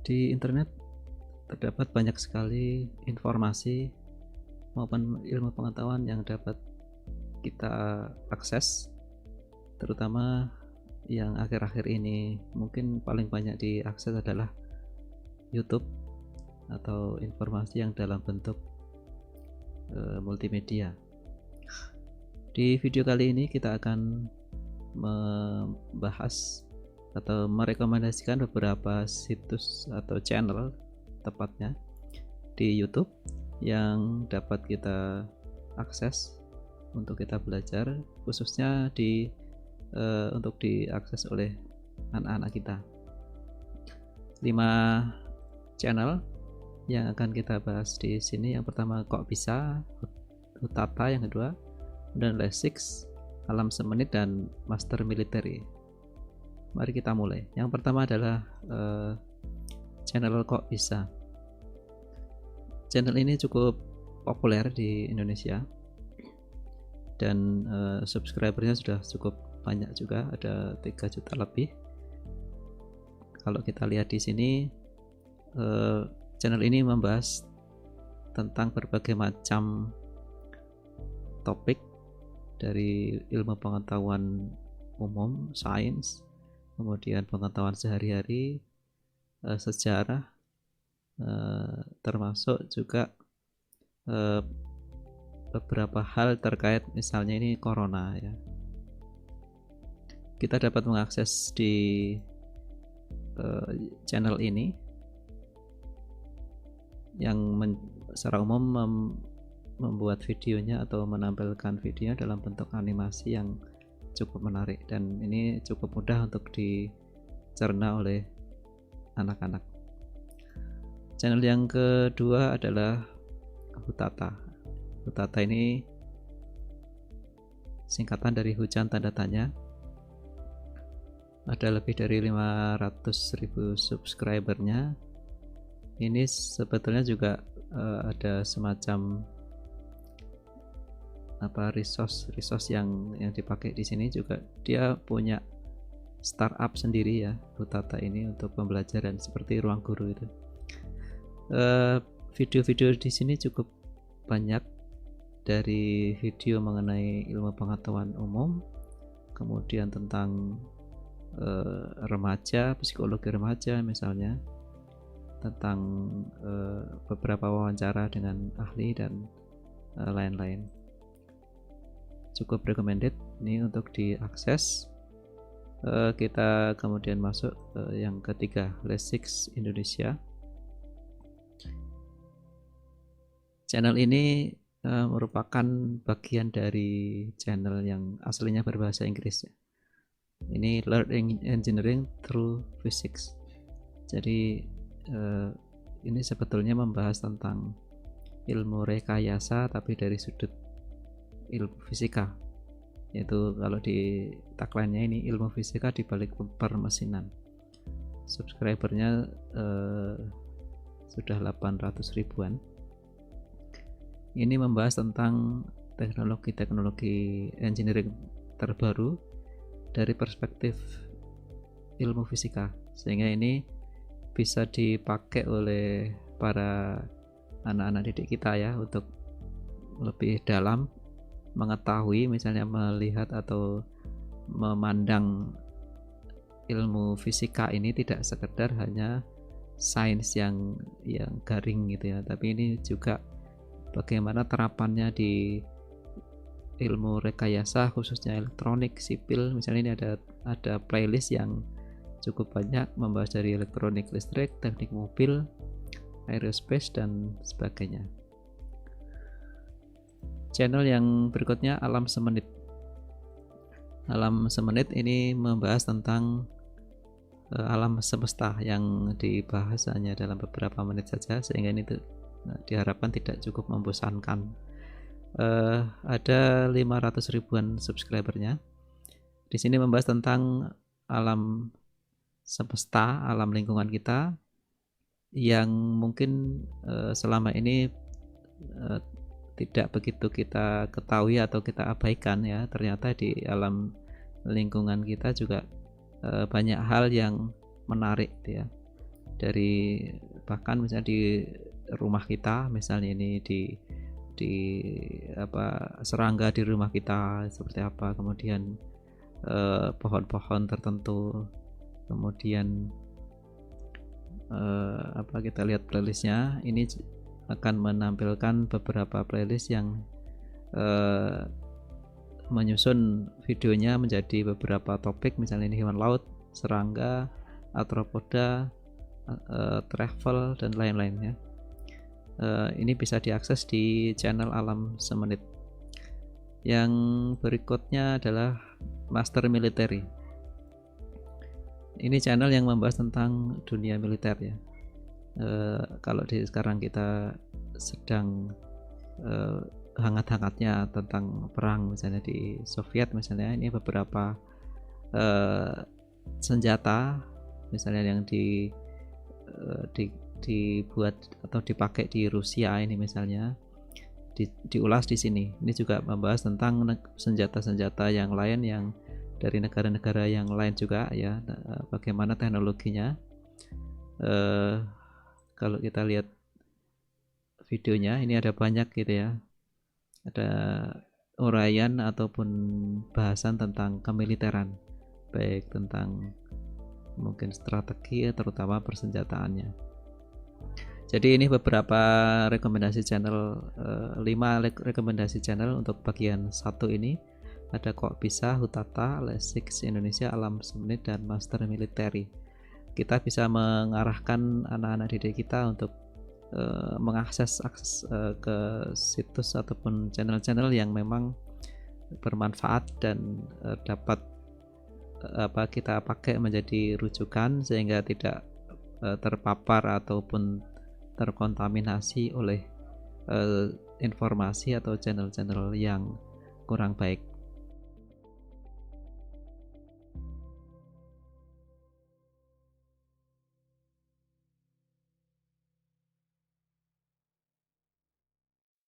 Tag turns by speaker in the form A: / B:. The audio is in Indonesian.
A: Di internet terdapat banyak sekali informasi maupun ilmu pengetahuan yang dapat kita akses, terutama yang akhir-akhir ini mungkin paling banyak diakses adalah YouTube atau informasi yang dalam bentuk multimedia. Di video kali ini kita akan membahas atau merekomendasikan beberapa situs atau channel tepatnya di YouTube yang dapat kita akses untuk kita belajar, khususnya untuk diakses oleh anak-anak kita. 5 channel yang akan kita bahas di sini. Yang pertama Kok Bisa, Hutata yang kedua, dan Les6, Alam Semenit, dan Master Military. Mari kita mulai. Yang pertama adalah channel Kok Bisa. Channel ini cukup populer di Indonesia dan subscribernya sudah cukup banyak juga, ada 3 juta lebih. Kalau kita lihat di sini, channel ini membahas tentang berbagai macam topik dari ilmu pengetahuan umum, sains, kemudian pengetahuan sehari-hari, sejarah, termasuk juga beberapa hal terkait misalnya ini corona ya. Kita dapat mengakses di channel ini yang secara umum membuat videonya atau menampilkan videonya dalam bentuk animasi yang cukup menarik, dan ini cukup mudah untuk dicerna oleh anak-anak. Channel yang kedua adalah Hutata. Hutata ini singkatan dari hujan tanda tanya. Ada lebih dari 500.000 subscribernya. Ini sebetulnya juga ada semacam resource yang dipakai di sini juga. Dia punya startup sendiri ya, Hutata ini, untuk pembelajaran seperti ruang guru itu. Video-video di sini cukup banyak, dari video mengenai ilmu pengetahuan umum, kemudian tentang remaja, psikologi remaja misalnya, tentang beberapa wawancara dengan ahli dan lain-lain. Cukup recommended ini untuk diakses. Kita kemudian masuk yang ketiga, Les6 Indonesia. Channel ini merupakan bagian dari channel yang aslinya berbahasa Inggris ya. Ini Learning Engineering Through Physics. Jadi ini sebetulnya membahas tentang ilmu rekayasa tapi dari sudut ilmu fisika, yaitu kalau di tagline-nya ini ilmu fisika di balik permesinan. Subscribernya sudah 800 ribuan. Ini membahas tentang teknologi engineering terbaru dari perspektif ilmu fisika, sehingga ini bisa dipakai oleh para anak-anak didik kita ya, untuk lebih dalam mengetahui, misalnya melihat atau memandang ilmu fisika ini tidak sekedar hanya sains yang garing gitu ya, tapi ini juga bagaimana terapannya di ilmu rekayasa, khususnya elektronik, sipil. Misalnya ini ada playlist yang cukup banyak membahas dari elektronik listrik, teknik mobil, aerospace, dan sebagainya. Channel yang berikutnya Alam Semenit. Alam Semenit ini membahas tentang alam semesta yang dibahas hanya dalam beberapa menit saja, sehingga ini diharapkan tidak cukup membosankan. Ada 500 ribuan subscribernya. Di sini membahas tentang alam semesta, alam lingkungan kita, yang mungkin selama ini tidak begitu kita ketahui atau kita abaikan ya. Ternyata di alam lingkungan kita juga banyak hal yang menarik ya. dari bahkan misalnya di rumah kita, misalnya ini di apa, serangga di rumah kita seperti apa, kemudian pohon-pohon tertentu, kemudian apa, kita lihat playlistnya ini akan menampilkan beberapa playlist yang menyusun videonya menjadi beberapa topik, misalnya ini hewan laut, serangga, arthropoda, travel dan lain-lainnya. Ini bisa diakses di channel Alam Semenit. Yang berikutnya adalah Master Military. Ini channel yang membahas tentang dunia militer ya. Kalau sekarang kita sedang hangat-hangatnya tentang perang, misalnya di Soviet misalnya, ini beberapa senjata misalnya yang dibuat atau dipakai di Rusia ini misalnya diulas di sini. Ini juga membahas tentang senjata-senjata yang lain yang dari negara-negara yang lain juga ya, bagaimana teknologinya. Kalau kita lihat videonya ini ada banyak gitu ya, ada uraian ataupun bahasan tentang kemiliteran, baik tentang mungkin strategi terutama persenjataannya. Jadi ini beberapa rekomendasi channel, 5 rekomendasi channel untuk bagian 1 ini. Ada Kok Bisa, Hutata, Lesix Indonesia, Alam Semenit, dan Master Military. Kita bisa mengarahkan anak-anak didik kita untuk mengakses ke situs ataupun channel-channel yang memang bermanfaat dan dapat kita pakai menjadi rujukan sehingga tidak terpapar ataupun terkontaminasi oleh informasi atau channel-channel yang kurang baik.